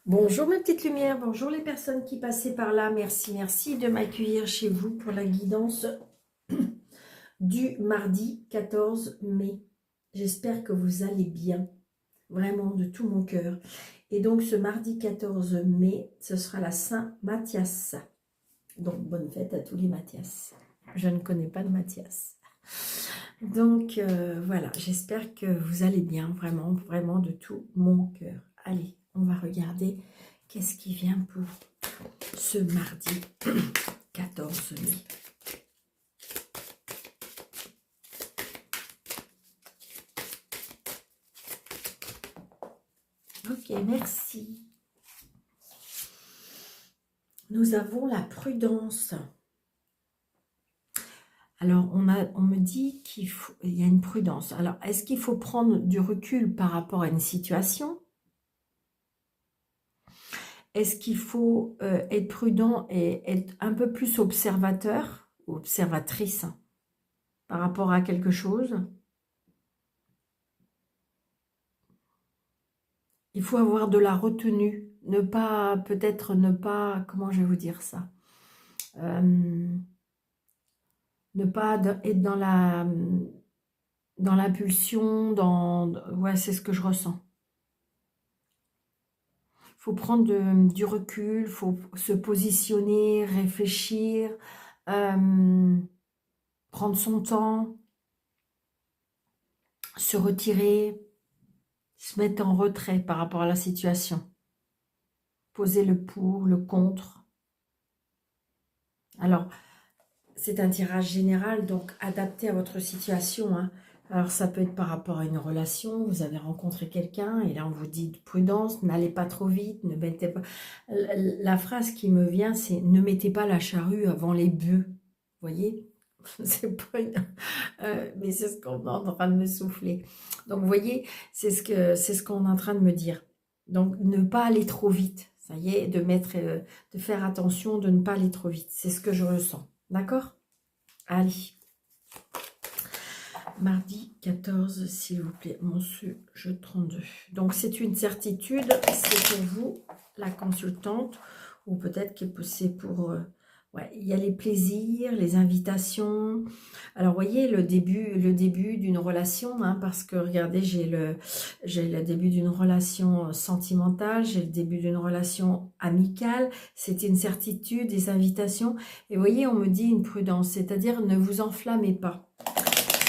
Bonjour mes petites lumières, bonjour les personnes qui passaient par là. Merci de m'accueillir chez vous pour la guidance du mardi 14 mai. J'espère que vous allez bien, vraiment de tout mon cœur. Et donc ce mardi 14 mai, ce sera la Saint-Mathias. Donc bonne fête à tous les Mathias. Je ne connais pas de Mathias. Donc voilà, j'espère que vous allez bien, vraiment de tout mon cœur. Allez, on va regarder qu'est-ce qui vient pour ce mardi 14 mai. Ok, merci. Nous avons la prudence. Alors, on me dit qu'il y a une prudence. Alors, est-ce qu'il faut prendre du recul par rapport à une situation? Est-ce qu'il faut être prudent et être un peu plus observateur ou observatrice par rapport à quelque chose? Il faut avoir de la retenue, peut-être ne pas, comment je vais vous dire ça? Ne pas être dans l'impulsion, ouais, c'est ce que je ressens. Il faut prendre du recul, il faut se positionner, réfléchir, prendre son temps, se retirer, se mettre en retrait par rapport à la situation. Poser le pour, le contre. Alors, c'est un tirage général, donc adapté à votre situation, hein. Alors, ça peut être par rapport à une relation, vous avez rencontré quelqu'un, et là, on vous dit de prudence, n'allez pas trop vite, ne mettez pas... La phrase qui me vient, c'est « ne mettez pas la charrue avant les bœufs ». Vous voyez? C'est pas une... mais c'est ce qu'on est en train de me souffler. Donc, vous voyez, c'est ce qu'on est en train de me dire. Donc, ne pas aller trop vite. Ça y est, de faire attention, de ne pas aller trop vite. C'est ce que je ressens. D'accord? Allez. Mardi 14, s'il vous plaît. Monsieur, je 32. Donc, c'est une certitude. C'est pour vous, la consultante. Ou peut-être que c'est pour... ouais, il y a les plaisirs, les invitations. Alors, vous voyez, le début d'une relation, hein, parce que, regardez, j'ai le début d'une relation sentimentale, j'ai le début d'une relation amicale. C'est une certitude, des invitations. Et vous voyez, on me dit une prudence, c'est-à-dire ne vous enflammez pas.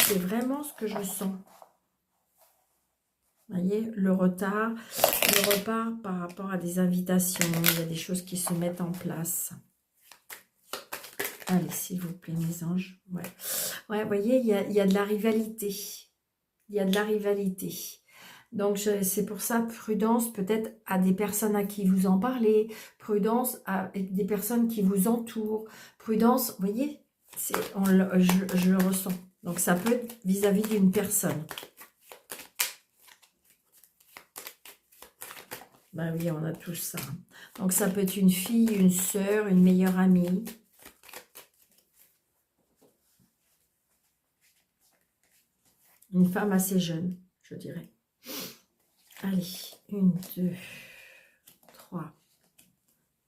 C'est vraiment ce que je sens. Vous voyez, le retard par rapport à des invitations. Il y a des choses qui se mettent en place. Allez, s'il vous plaît, mes anges. Ouais, ouais, vous voyez, il y a de la rivalité. Il y a de la rivalité. Donc, c'est pour ça, prudence peut-être à des personnes à qui vous en parlez. Prudence à des personnes qui vous entourent. Prudence, vous voyez, je le ressens. Donc, ça peut être vis-à-vis d'une personne. Ben oui, on a tout ça. Donc, ça peut être une fille, une sœur, une meilleure amie. Une femme assez jeune, je dirais. Allez, 1, 2, 3,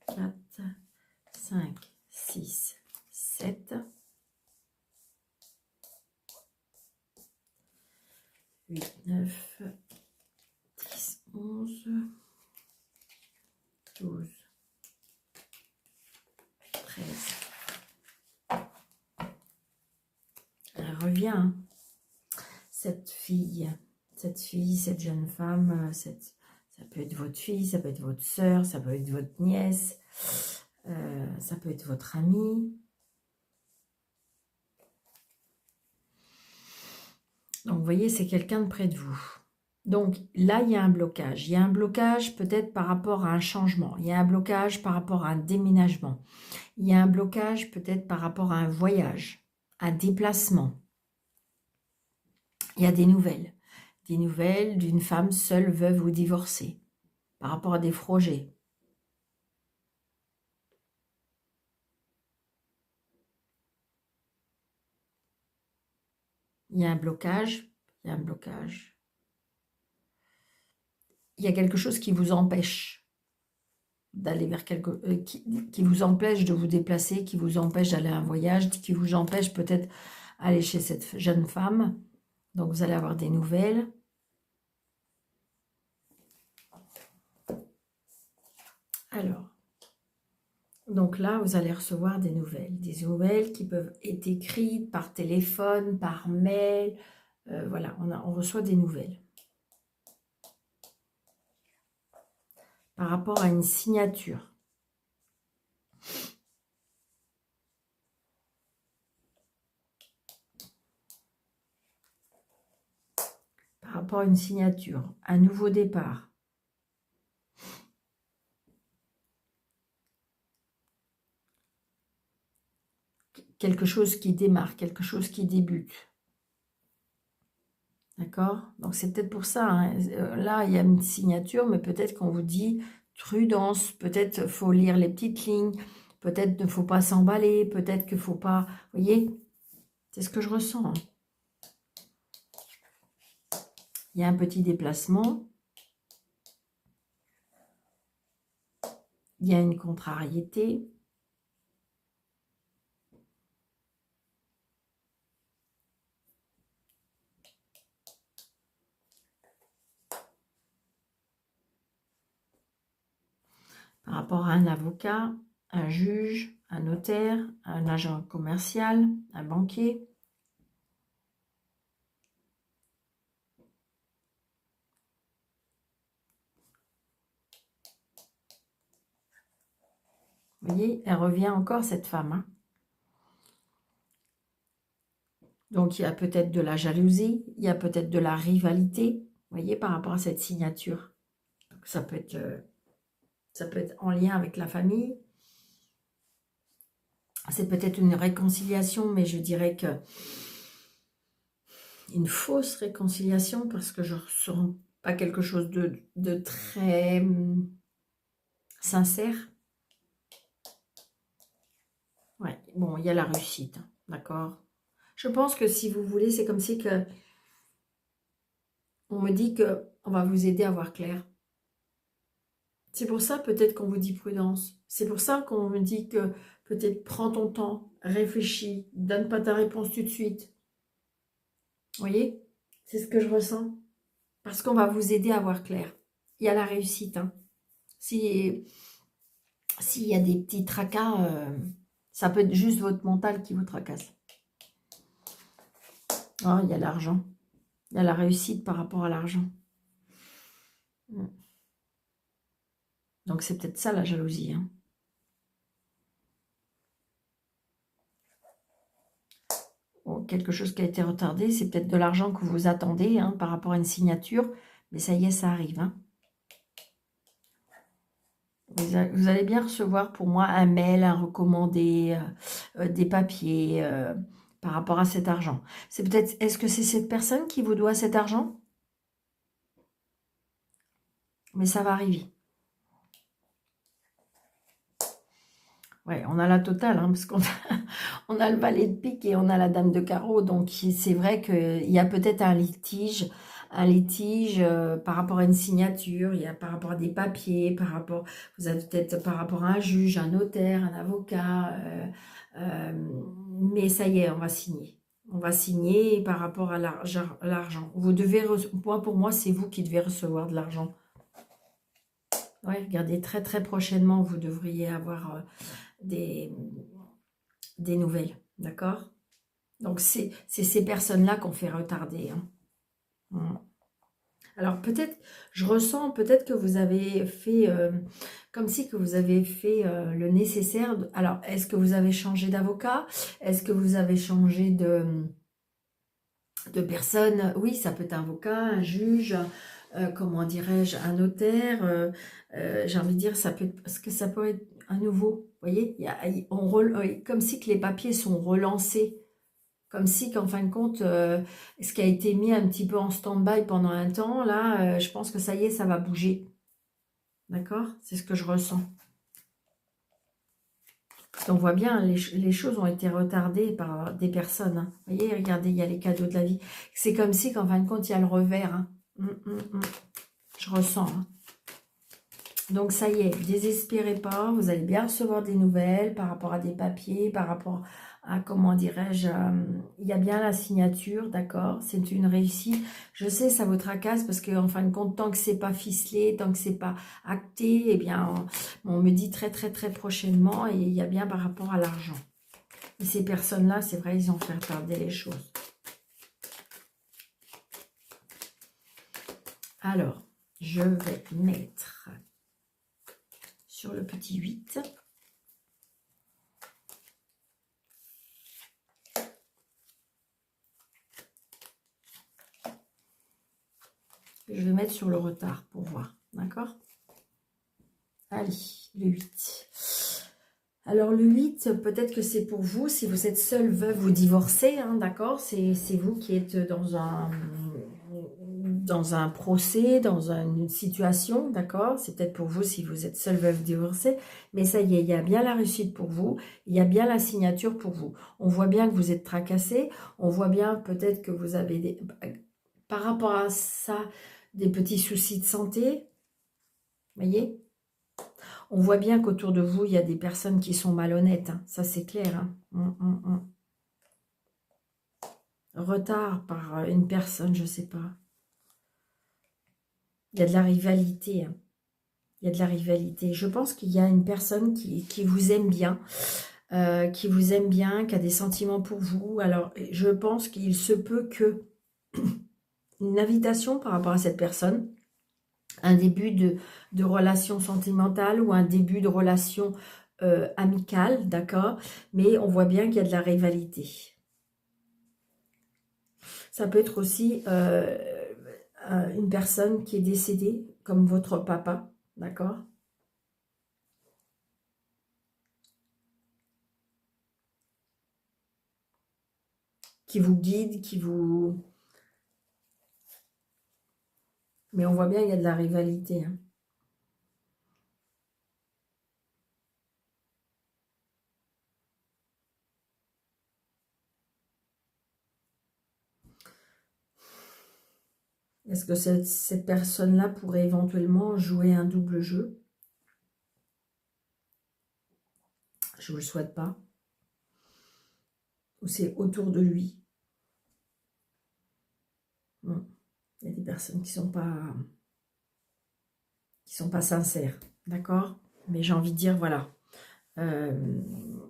4, 5, 6, 7, 8, 9, 10, 11, 12, 13. Elle revient, hein. Cette fille, cette jeune femme, ça peut être votre fille, ça peut être votre sœur, ça peut être votre nièce, ça peut être votre amie. Donc, vous voyez, c'est quelqu'un de près de vous. Donc, là, il y a un blocage. Il y a un blocage peut-être par rapport à un changement. Il y a un blocage par rapport à un déménagement. Il y a un blocage peut-être par rapport à un voyage, un déplacement. Il y a des nouvelles d'une femme seule, veuve ou divorcée, par rapport à des projets. Il y a un blocage, il y a un blocage. Il y a quelque chose qui vous empêche. d'aller vers qui vous empêche de vous déplacer, qui vous empêche d'aller à un voyage, qui vous empêche peut-être d'aller chez cette jeune femme. Donc, vous allez avoir des nouvelles. Alors, donc là, vous allez recevoir des nouvelles qui peuvent être écrites par téléphone, par mail. Voilà, on reçoit des nouvelles. Par rapport à une signature. Par rapport à une signature, un nouveau départ. Quelque chose qui démarre, quelque chose qui débute. D'accord? Donc, c'est peut-être pour ça. Hein. Là, il y a une signature, mais peut-être qu'on vous dit prudence. Peut-être faut lire les petites lignes. Peut-être ne faut pas s'emballer. Peut-être qu'il ne faut pas... Vous voyez? C'est ce que je ressens. Hein. Il y a un petit déplacement. Il y a une contrariété. Par rapport à un avocat, un juge, un notaire, un agent commercial, un banquier. Vous voyez, elle revient encore, cette femme. Hein. Donc, il y a peut-être de la jalousie, il y a peut-être de la rivalité, vous voyez, par rapport à cette signature. Donc, ça peut être en lien avec la famille. C'est peut-être une réconciliation, mais je dirais que une fausse réconciliation, parce que je ne ressens pas quelque chose de très sincère. Ouais, bon, il y a la réussite, hein, d'accord. Je pense que si vous voulez, c'est comme si que on me dit que on va vous aider à voir clair. C'est pour ça peut-être qu'on vous dit prudence. C'est pour ça qu'on me dit que peut-être prends ton temps, réfléchis, donne pas ta réponse tout de suite. Vous voyez? C'est ce que je ressens. Parce qu'on va vous aider à voir clair. Il y a la réussite. Hein. S'il y a des petits tracas, ça peut être juste votre mental qui vous tracasse. Oh, il y a l'argent. Il y a la réussite par rapport à l'argent. Donc, c'est peut-être ça la jalousie. Hein. Bon, quelque chose qui a été retardé, c'est peut-être de l'argent que vous attendez hein, par rapport à une signature. Mais ça y est, ça arrive. Hein. Vous allez bien recevoir pour moi un mail, un recommandé, des papiers par rapport à cet argent. C'est peut-être, est-ce que c'est cette personne qui vous doit cet argent? Mais ça va arriver. Ouais, on a la totale, hein, parce qu'on on a le valet de pique et on a la dame de carreau. Donc, c'est vrai qu'il y a peut-être un litige par rapport à une signature, il y a par rapport à des papiers, vous avez peut-être par rapport à un juge, un notaire, un avocat. Mais ça y est, on va signer. On va signer par rapport à l'argent. Vous devez, pour moi, c'est vous qui devez recevoir de l'argent. Ouais, regardez, très très prochainement, vous devriez avoir des nouvelles, d'accord? Donc, c'est ces personnes-là qu'on fait retarder. Hein. Alors, peut-être, je ressens peut-être que vous avez fait, comme si que vous avez fait le nécessaire. Alors, est-ce que vous avez changé d'avocat? Est-ce que vous avez changé de personne? Oui, ça peut être un avocat, un juge, comment dirais-je, un notaire. J'ai envie de dire, parce que ça peut être à nouveau. Vous voyez, comme si que les papiers sont relancés. Comme si qu'en fin de compte, ce qui a été mis un petit peu en stand-by pendant un temps, là, je pense que ça y est, ça va bouger. D'accord? C'est ce que je ressens. On voit bien, les choses ont été retardées par des personnes. Hein. Vous voyez, regardez, il y a les cadeaux de la vie. C'est comme si qu'en fin de compte, il y a le revers. Hein. Je ressens. Hein. Donc ça y est, désespérez pas, vous allez bien recevoir des nouvelles par rapport à des papiers, par rapport à, comment dirais-je, il y a bien la signature, d'accord, c'est une réussite. Je sais, ça vous tracasse parce que en fin de compte, tant que c'est pas ficelé, tant que c'est pas acté, eh bien, on me dit très très très prochainement et il y a bien par rapport à l'argent. Et ces personnes-là, c'est vrai, ils ont fait retarder les choses. Alors, je vais mettre sur le petit 8. Je vais mettre sur le retard pour voir, d'accord? Allez, le 8. Alors le 8, peut-être que c'est pour vous, si vous êtes seul, veuve ou divorcé, hein, d'accord? C'est vous qui êtes dans un procès, dans une situation, d'accord? C'est peut-être pour vous si vous êtes seul, veuve, divorcé, mais ça y est, il y a bien la réussite pour vous, il y a bien la signature pour vous. On voit bien que vous êtes tracassé, on voit bien peut-être que vous avez des... Par rapport à ça, des petits soucis de santé, voyez? On voit bien qu'autour de vous, il y a des personnes qui sont malhonnêtes, hein. Ça c'est clair, hein. Retard par une personne, je sais pas. Il y a de la rivalité, hein. Il y a de la rivalité. Je pense qu'il y a une personne qui vous aime bien, qui vous aime bien, qui a des sentiments pour vous. Alors, je pense qu'il se peut que une invitation par rapport à cette personne, un début de relation sentimentale ou un début de relation amicale, d'accord? Mais on voit bien qu'il y a de la rivalité. Ça peut être aussi une personne qui est décédée, comme votre papa, d'accord? Qui vous guide, qui vous... Mais on voit bien qu'il y a de la rivalité, hein. Est-ce que cette personne-là pourrait éventuellement jouer un double jeu? Je ne vous le souhaite pas. Ou c'est autour de lui. Il y a des personnes qui sont pas sincères, d'accord? Mais j'ai envie de dire, voilà.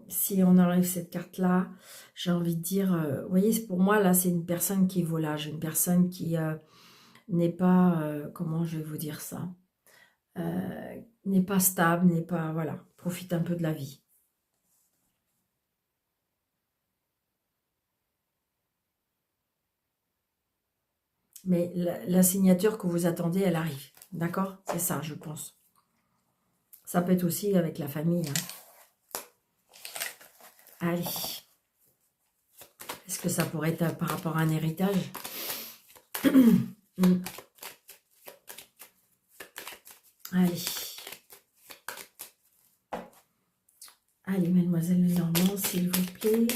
Si on enlève cette carte-là, j'ai envie de dire, vous voyez, pour moi, là, c'est une personne qui est volage, une personne qui n'est pas, comment je vais vous dire ça, n'est pas stable, n'est pas, voilà, profite un peu de la vie. Mais la signature que vous attendez, elle arrive, d'accord? C'est ça, je pense. Ça peut être aussi avec la famille, hein. Allez. Est-ce que ça pourrait être par rapport à un héritage? Allez. Allez, mademoiselle Lenormand, s'il vous plaît.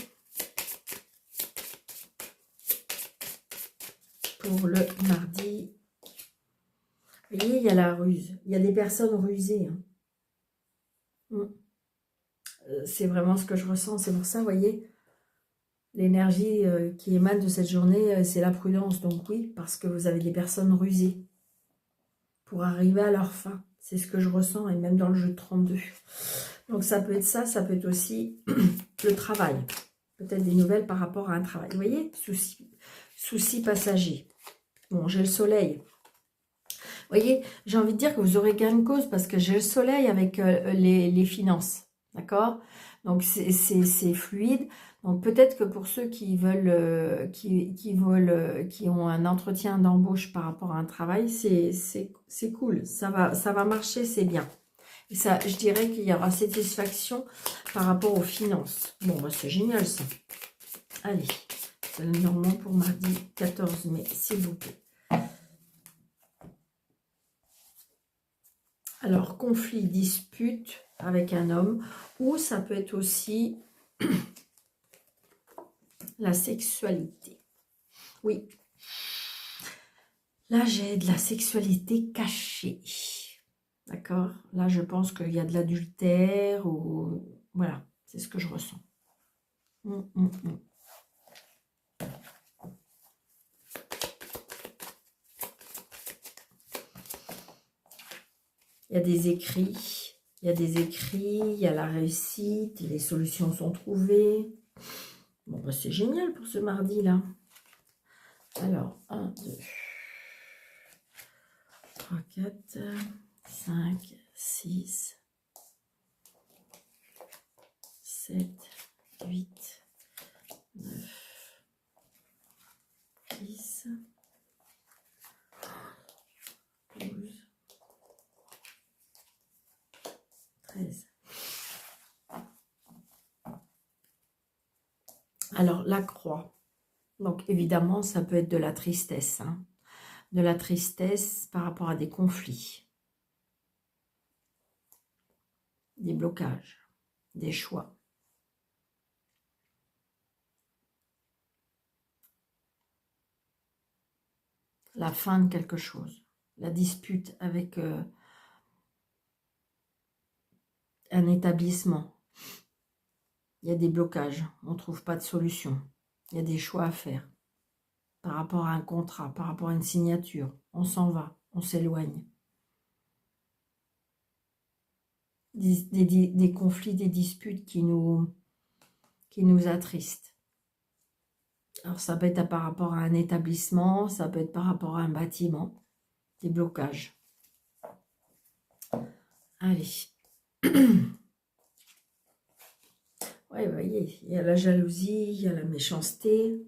Pour le mardi. Vous voyez, il y a la ruse. Il y a des personnes rusées, hein. C'est vraiment ce que je ressens. C'est pour ça, vous voyez, l'énergie qui émane de cette journée, c'est la prudence. Donc oui, parce que vous avez des personnes rusées pour arriver à leur fin. C'est ce que je ressens, et même dans le jeu de 32. Donc ça peut être ça peut être aussi le travail. Peut-être des nouvelles par rapport à un travail. Vous voyez, souci passager. Bon, j'ai le soleil. Vous voyez, j'ai envie de dire que vous aurez gain de cause parce que j'ai le soleil avec les finances. D'accord? Donc, c'est fluide. Donc, peut-être que pour ceux qui veulent, qui ont un entretien d'embauche par rapport à un travail, c'est cool. Ça va marcher, c'est bien. Et ça, je dirais qu'il y aura satisfaction par rapport aux finances. Bon, bah, c'est génial, ça. Allez, c'est le Normand pour mardi 14 mai, s'il vous plaît. Alors, conflit, dispute avec un homme, ou ça peut être aussi la sexualité. Oui. Là, j'ai de la sexualité cachée. D'accord? Là, je pense qu'il y a de l'adultère ou... Voilà, c'est ce que je ressens. Hum, hum, hum. Il y a des écrits, il y a des écrits, il y a la réussite, les solutions sont trouvées. Bon, bah, c'est génial pour ce mardi-là. Alors, 1, 2, 3, 4, 5, 6, 7, 8, 9, 10, 12, 13. Alors, la croix. Donc, évidemment, ça peut être de la tristesse. Hein. De la tristesse par rapport à des conflits, des blocages, des choix. La fin de quelque chose. La dispute avec un établissement. Il y a des blocages. On ne trouve pas de solution. Il y a des choix à faire. Par rapport à un contrat, par rapport à une signature. On s'en va, on s'éloigne. Des conflits, des disputes qui nous attristent. Alors ça peut être par rapport à un établissement, ça peut être par rapport à un bâtiment. Des blocages. Allez. Ouais, vous voyez, il y a la jalousie, il y a la méchanceté.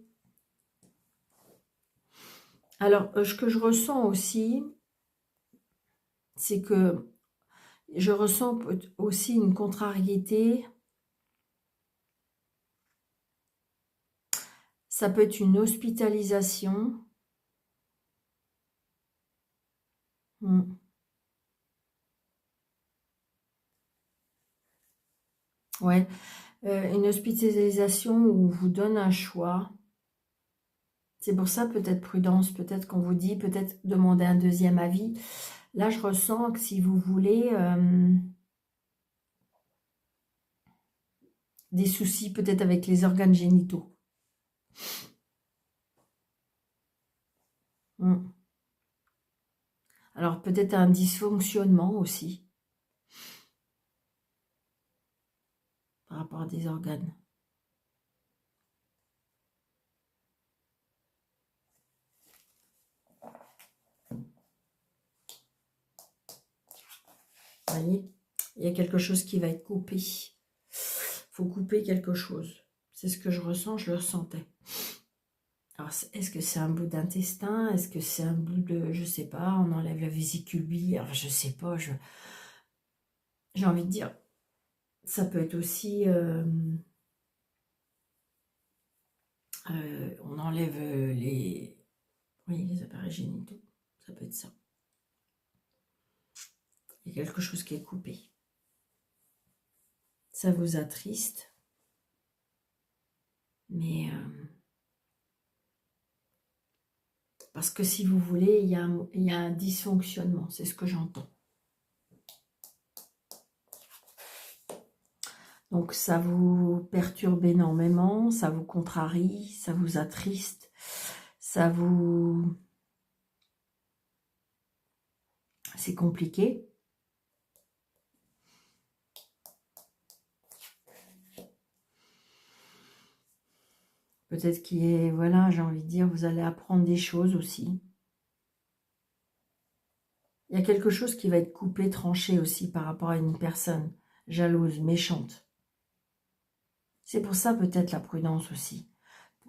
Alors, ce que je ressens aussi, c'est que je ressens aussi une contrariété. Ça peut être une hospitalisation. Ouais, une hospitalisation où on vous donne un choix. C'est pour ça, peut-être prudence, peut-être qu'on vous dit, peut-être demander un deuxième avis. Là, je ressens que si vous voulez des soucis peut-être avec les organes génitaux. Alors, peut-être un dysfonctionnement aussi par rapport à des organes. Vous voyez, il y a quelque chose qui va être coupé. Il faut couper quelque chose. C'est ce que je ressens, je le ressentais. Alors, est-ce que c'est un bout d'intestin? Est-ce que c'est un bout de... Je sais pas, on enlève la vésicule biliaire, je sais pas. J'ai envie de dire, ça peut être aussi... on enlève les appareils génitaux. Ça peut être ça. Il y a quelque chose qui est coupé. Ça vous attriste. Mais... parce que si vous voulez, il y a un dysfonctionnement. C'est ce que j'entends. Donc, ça vous perturbe énormément, ça vous contrarie, ça vous attriste, ça vous... C'est compliqué. Peut-être qu'il est... Voilà, j'ai envie de dire, vous allez apprendre des choses aussi. Il y a quelque chose qui va être coupé, tranché aussi par rapport à une personne jalouse, méchante. C'est pour ça peut-être la prudence aussi.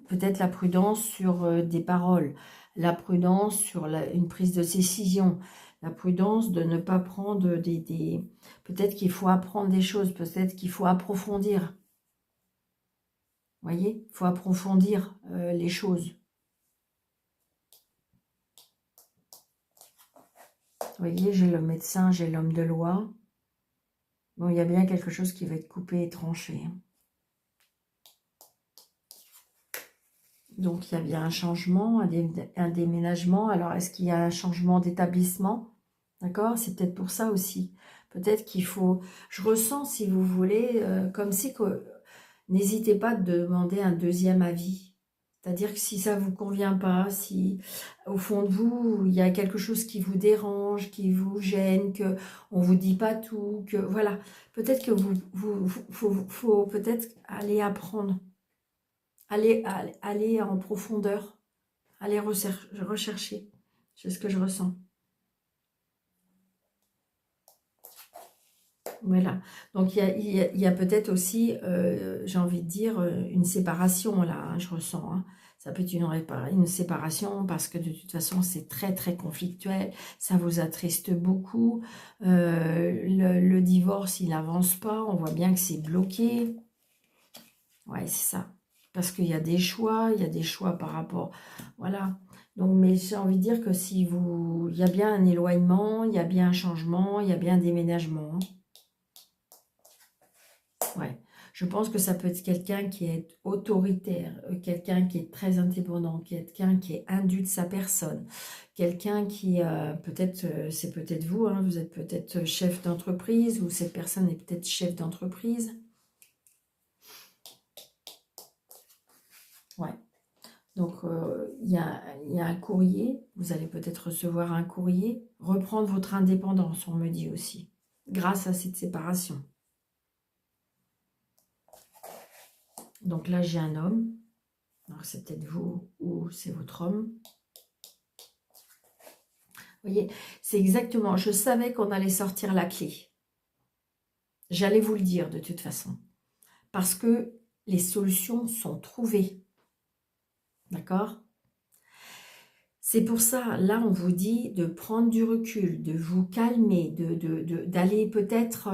Peut-être la prudence sur des paroles, la prudence sur une prise de décision, la prudence de ne pas prendre des... Peut-être qu'il faut apprendre des choses, peut-être qu'il faut approfondir. Vous voyez, il faut approfondir les choses. Vous voyez, j'ai le médecin, j'ai l'homme de loi. Bon, il y a bien quelque chose qui va être coupé et tranché. Donc, il y a bien un changement, un déménagement. Alors, est-ce qu'il y a un changement d'établissement? D'accord? C'est peut-être pour ça aussi. Peut-être qu'il faut... Je ressens, si vous voulez, comme si... N'hésitez pas à demander un deuxième avis. C'est-à-dire que si ça ne vous convient pas, si au fond de vous, il y a quelque chose qui vous dérange, qui vous gêne, que on vous dit pas tout, que voilà, peut-être que faut peut-être aller apprendre, aller en profondeur, aller rechercher. C'est ce que je ressens. Voilà. Donc il y a peut-être aussi, j'ai envie de dire, une séparation là, hein, je ressens. Hein. Ça peut être une séparation parce que de toute façon, c'est très très conflictuel. Ça vous attriste beaucoup. Le divorce, il n'avance pas. On voit bien que c'est bloqué. Ouais, c'est ça. Parce qu'il y a des choix, par rapport... Voilà. Donc, mais j'ai envie de dire que si vous... Il y a bien un éloignement, il y a bien un changement, il y a bien un déménagement. Hein. Ouais, je pense que ça peut être quelqu'un qui est autoritaire, quelqu'un qui est très indépendant, quelqu'un qui est imbu de sa personne, quelqu'un qui, peut-être, c'est peut-être vous, hein, vous êtes peut-être chef d'entreprise ou cette personne est peut-être chef d'entreprise. Ouais, donc il y a un courrier, vous allez peut-être recevoir un courrier, reprendre votre indépendance, on me dit aussi, grâce à cette séparation. Donc là, j'ai un homme. Alors, c'est peut-être vous ou c'est votre homme. Vous voyez, c'est exactement... Je savais qu'on allait sortir la clé. J'allais vous le dire de toute façon. Parce que les solutions sont trouvées. D'accord? C'est pour ça, là, on vous dit de prendre du recul, de vous calmer, d'aller peut-être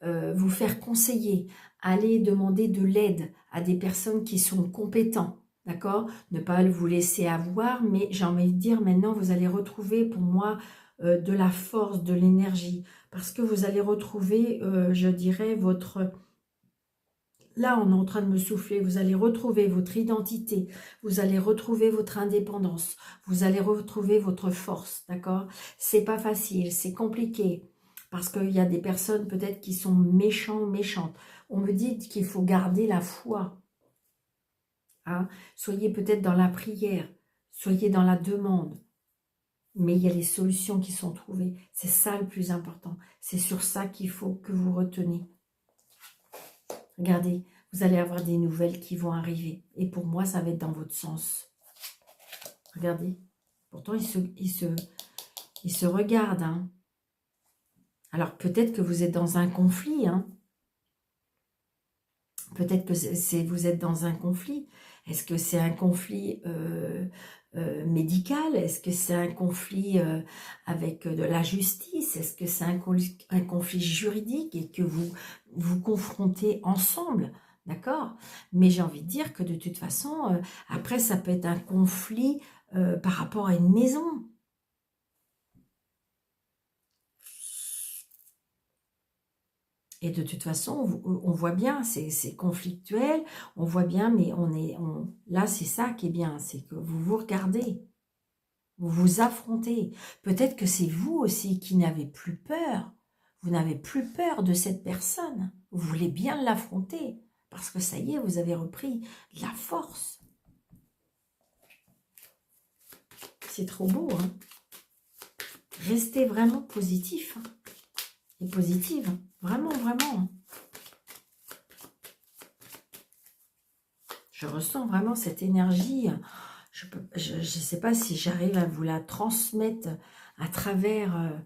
vous faire conseiller, aller demander de l'aide à des personnes qui sont compétentes, d'accord? Ne pas vous laisser avoir, mais j'ai envie de dire, maintenant, vous allez retrouver pour moi de la force, de l'énergie, parce que vous allez retrouver, je dirais, votre... Là, on est en train de me souffler, vous allez retrouver votre identité, vous allez retrouver votre indépendance, vous allez retrouver votre force, d'accord? C'est pas facile, c'est compliqué, parce qu'il y a des personnes peut-être qui sont méchants, méchantes. On me dit qu'il faut garder la foi, hein? Soyez peut-être dans la prière, soyez dans la demande, mais il y a les solutions qui sont trouvées. C'est ça le plus important, c'est sur ça qu'il faut que vous reteniez. Regardez, vous allez avoir des nouvelles qui vont arriver. Et pour moi, ça va être dans votre sens. Regardez. Pourtant, ils se regardent. Hein. Alors, peut-être que vous êtes dans un conflit. Hein. Peut-être que vous êtes dans un conflit. Est-ce que c'est un conflit médical? Est-ce que c'est un conflit avec de la justice? Est-ce que c'est un conflit juridique et que vous vous confrontez ensemble? D'accord? Mais j'ai envie de dire que de toute façon, après, ça peut être un conflit par rapport à une maison. Et de toute façon, on voit bien, c'est conflictuel, on voit bien, mais là, c'est ça qui est bien, c'est que vous vous regardez, vous vous affrontez. Peut-être que c'est vous aussi qui n'avez plus peur, vous n'avez plus peur de cette personne, vous voulez bien l'affronter, parce que ça y est, vous avez repris de la force. C'est trop beau, hein. Restez vraiment positif, hein, et positive, hein. Vraiment, vraiment. Je ressens vraiment cette énergie. Je ne sais pas si j'arrive à vous la transmettre à travers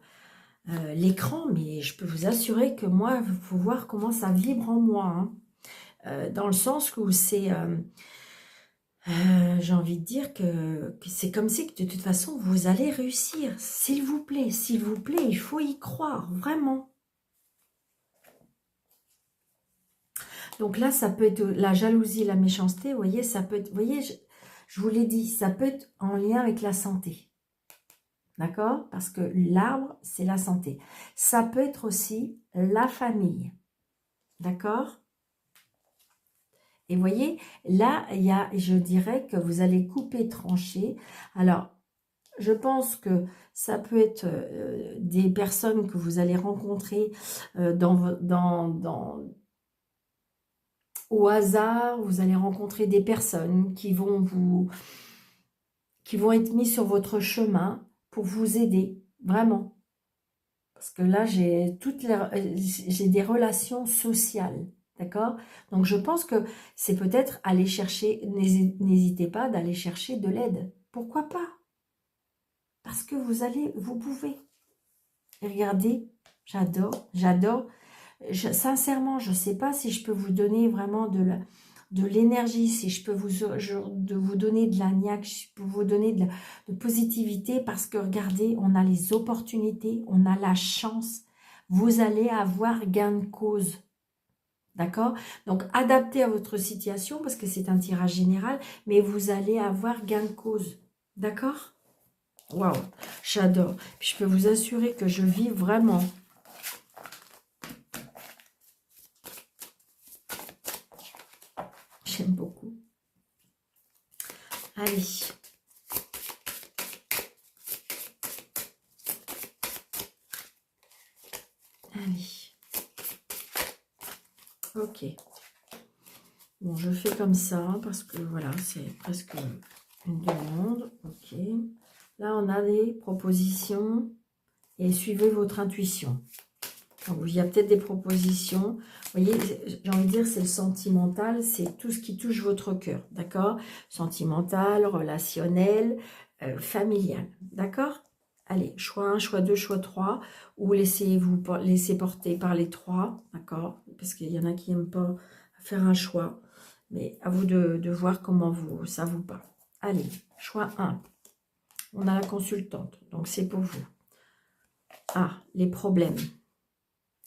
l'écran, mais je peux vous assurer que moi, il faut voir comment ça vibre en moi. Hein. Dans le sens où c'est... j'ai envie de dire que c'est comme si que de toute façon, vous allez réussir. S'il vous plaît, il faut y croire, vraiment. Donc là, ça peut être la jalousie, la méchanceté, vous voyez, ça peut être, vous voyez, je vous l'ai dit, ça peut être en lien avec la santé. D'accord? Parce que l'arbre, c'est la santé. Ça peut être aussi la famille. D'accord? Et vous voyez, là, il y a, je dirais que vous allez couper, trancher. Alors, Je pense que ça peut être des personnes que vous allez rencontrer au hasard. Vous allez rencontrer des personnes qui vont être mises sur votre chemin pour vous aider, vraiment. Parce que là, j'ai des relations sociales, d'accord? Donc, je pense que c'est peut-être aller chercher, n'hésitez pas d'aller chercher de l'aide. Pourquoi pas? Parce que vous pouvez. Et regardez, j'adore, j'adore. Sincèrement, je ne sais pas si je peux vous donner vraiment de l'énergie, si je peux vous donner de la niaque, si je peux vous donner de positivité, parce que regardez, on a les opportunités, on a la chance. Vous allez avoir gain de cause. D'accord? Donc, adaptez à votre situation, parce que c'est un tirage général, mais vous allez avoir gain de cause. D'accord? Waouh, j'adore. Puis je peux vous assurer que je vis vraiment. J'aime beaucoup. Allez. Allez. Ok. Bon, je fais comme ça parce que voilà, c'est presque une demande. Ok. Là, on a des propositions et suivez votre intuition. Donc, il y a peut-être des propositions. Vous voyez, j'ai envie de dire, c'est le sentimental, c'est tout ce qui touche votre cœur, d'accord? Sentimental, relationnel, familial, d'accord? Allez, choix 1, choix 2, choix 3, ou laissez-vous laisser porter par les trois, d'accord? Parce qu'il y en a qui n'aiment pas faire un choix, mais à vous de voir comment ça vous parle. Allez, choix 1. On a la consultante, donc c'est pour vous. Ah, les problèmes.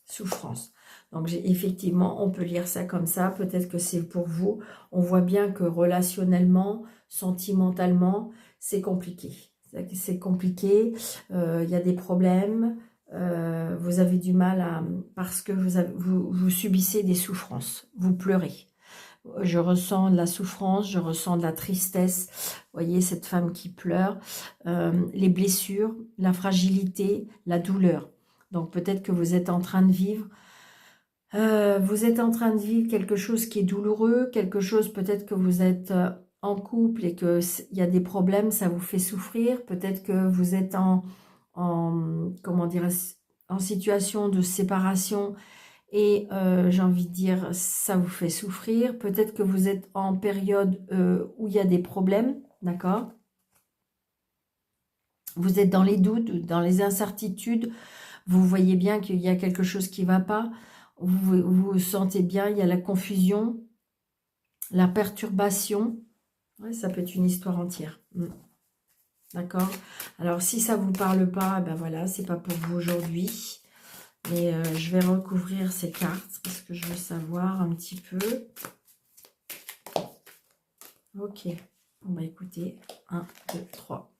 Souffrance. Donc, effectivement, on peut lire ça comme ça. Peut-être que c'est pour vous. On voit bien que relationnellement, sentimentalement, c'est compliqué. C'est compliqué. Il y a des problèmes. Vous avez du mal parce que vous subissez des souffrances. Vous pleurez. Je ressens de la souffrance, je ressens de la tristesse. Vous voyez, cette femme qui pleure. Les blessures, la fragilité, la douleur. Donc, peut-être que vous êtes en train de vivre quelque chose qui est douloureux, quelque chose peut-être que vous êtes en couple et qu'il y a des problèmes, ça vous fait souffrir. Peut-être que vous êtes comment dire, en situation de séparation et j'ai envie de dire, ça vous fait souffrir. Peut-être que vous êtes en période où il y a des problèmes, d'accord? Vous êtes dans les doutes, dans les incertitudes. Vous voyez bien qu'il y a quelque chose qui ne va pas. Vous sentez bien, il y a la confusion, la perturbation. Ouais, ça peut être une histoire entière. D'accord? Alors, si ça ne vous parle pas, ben voilà, c'est pas pour vous aujourd'hui. Mais je vais recouvrir ces cartes parce que je veux savoir un petit peu. Ok. On va écouter. 1, 2, 3.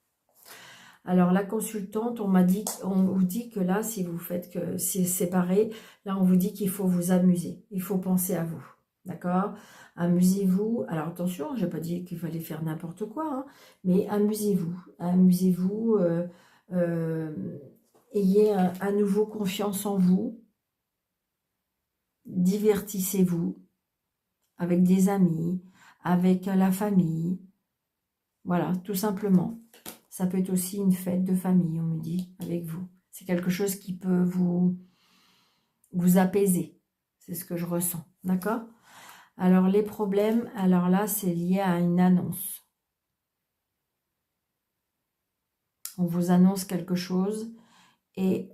Alors, la consultante, on vous dit que là, si vous faites que c'est séparé, là, on vous dit qu'il faut vous amuser. Il faut penser à vous. D'accord? Amusez-vous. Alors, attention, je n'ai pas dit qu'il fallait faire n'importe quoi, hein, mais amusez-vous. Amusez-vous. Ayez à nouveau confiance en vous. Divertissez-vous avec des amis, avec la famille. Voilà, tout simplement. Ça peut être aussi une fête de famille, on me dit, avec vous. C'est quelque chose qui peut vous apaiser. C'est ce que je ressens. D'accord? Alors, les problèmes, alors là, c'est lié à une annonce. On vous annonce quelque chose et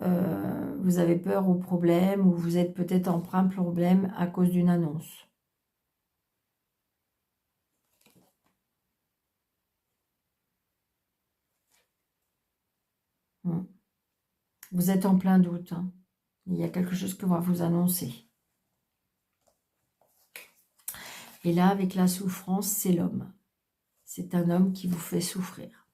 vous avez peur au problème ou vous êtes peut-être en plein problème à cause d'une annonce. Vous êtes en plein doute. Hein. Il y a quelque chose que va vous annoncer. Et là, avec la souffrance, c'est l'homme. C'est un homme qui vous fait souffrir.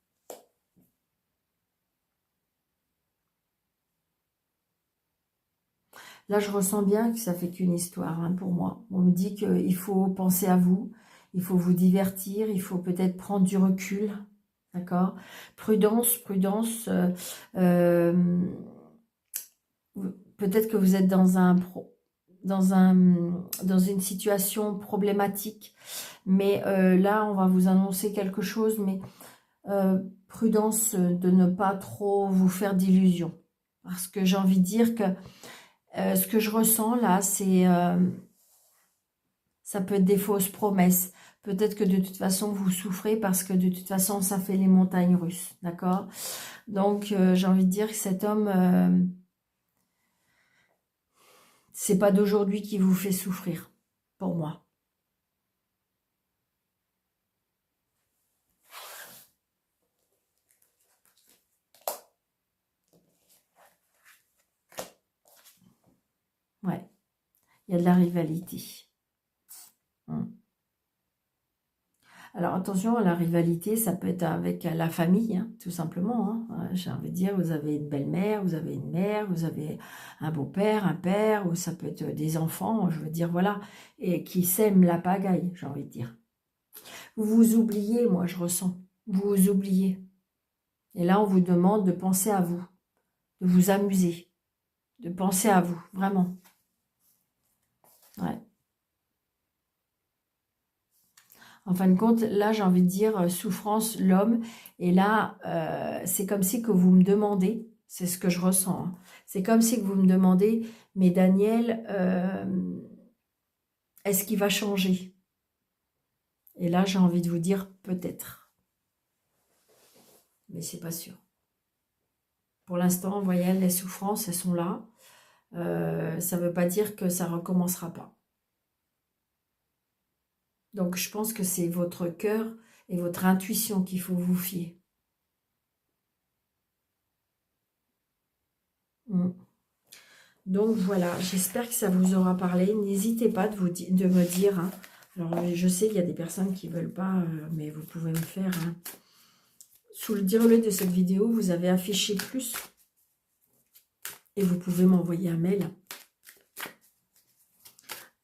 Là, je ressens bien que ça fait qu'une histoire hein, pour moi. On me dit qu'il faut penser à vous, il faut vous divertir, il faut peut-être prendre du recul. D'accord? Prudence, prudence. Peut-être que vous êtes dans une situation problématique. Mais là, on va vous annoncer quelque chose. Mais prudence de ne pas trop vous faire d'illusions. Parce que j'ai envie de dire que ce que je ressens là, c'est... ça peut être des fausses promesses. Peut-être que de toute façon, vous souffrez parce que de toute façon, ça fait les montagnes russes. D'accord? Donc, j'ai envie de dire que cet homme, c'est pas d'aujourd'hui qui vous fait souffrir, pour moi. Ouais, il y a de la rivalité. Alors attention, la rivalité, ça peut être avec la famille, hein, tout simplement. Hein. J'ai envie de dire, vous avez une belle-mère, vous avez une mère, vous avez un beau-père, un père, ou ça peut être des enfants, je veux dire, voilà, et qui sèment la pagaille, j'ai envie de dire. Vous vous oubliez, moi je ressens, vous vous oubliez. Et là, on vous demande de penser à vous, de vous amuser, de penser à vous, vraiment. Ouais. En fin de compte, là, j'ai envie de dire souffrance, l'homme. Et là, c'est comme si que vous me demandez, c'est ce que je ressens, hein. C'est comme si que vous me demandez, mais Daniel, est-ce qu'il va changer? Et là, j'ai envie de vous dire peut-être. Mais c'est pas sûr. Pour l'instant, vous voyez, les souffrances, elles sont là. Ça ne veut pas dire que ça ne recommencera pas. Donc, je pense que c'est votre cœur et votre intuition qu'il faut vous fier. Donc voilà, j'espère que ça vous aura parlé. N'hésitez pas de me dire. Hein. Alors, je sais qu'il y a des personnes qui ne veulent pas, mais vous pouvez me faire. Hein. Sous le dire-le de cette vidéo, vous avez affiché plus. Et vous pouvez m'envoyer un mail.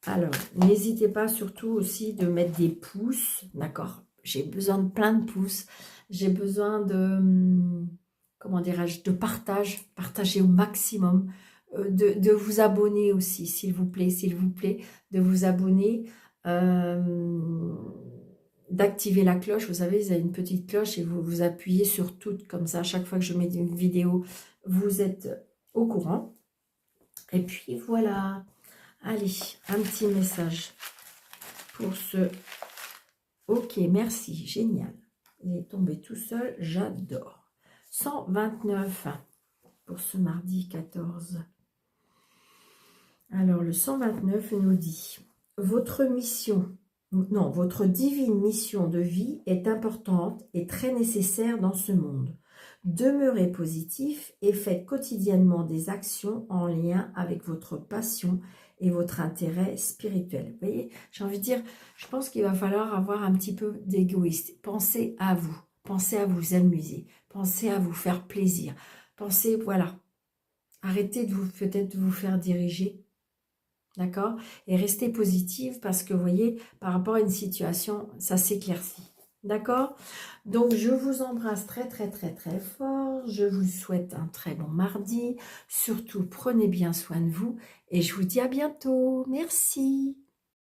Alors, n'hésitez pas surtout aussi de mettre des pouces. D'accord? J'ai besoin de plein de pouces. J'ai besoin de, comment dirais-je, de partage. Partager au maximum. De vous abonner aussi, s'il vous plaît, de vous abonner, d'activer la cloche. Vous savez, vous avez une petite cloche et vous appuyez sur toutes, comme ça, à chaque fois que je mets une vidéo, vous êtes au courant. Et puis voilà. Allez, un petit message pour ce... Ok, merci, génial. Il est tombé tout seul, j'adore. 129 pour ce mardi 14. Alors, le 129 nous dit, votre divine mission de vie est importante et très nécessaire dans ce monde. Demeurez positif et faites quotidiennement des actions en lien avec votre passion et votre intérêt spirituel. Vous voyez, j'ai envie de dire, je pense qu'il va falloir avoir un petit peu d'égoïste. Pensez à vous amuser, pensez à vous faire plaisir. Pensez, voilà, arrêtez de peut-être vous faire diriger. D'accord? Et restez positive parce que, vous voyez, par rapport à une situation, ça s'éclaircit. D'accord? Donc, je vous embrasse très, très, très, très fort. Je vous souhaite un très bon mardi. Surtout, prenez bien soin de vous. Et je vous dis à bientôt. Merci.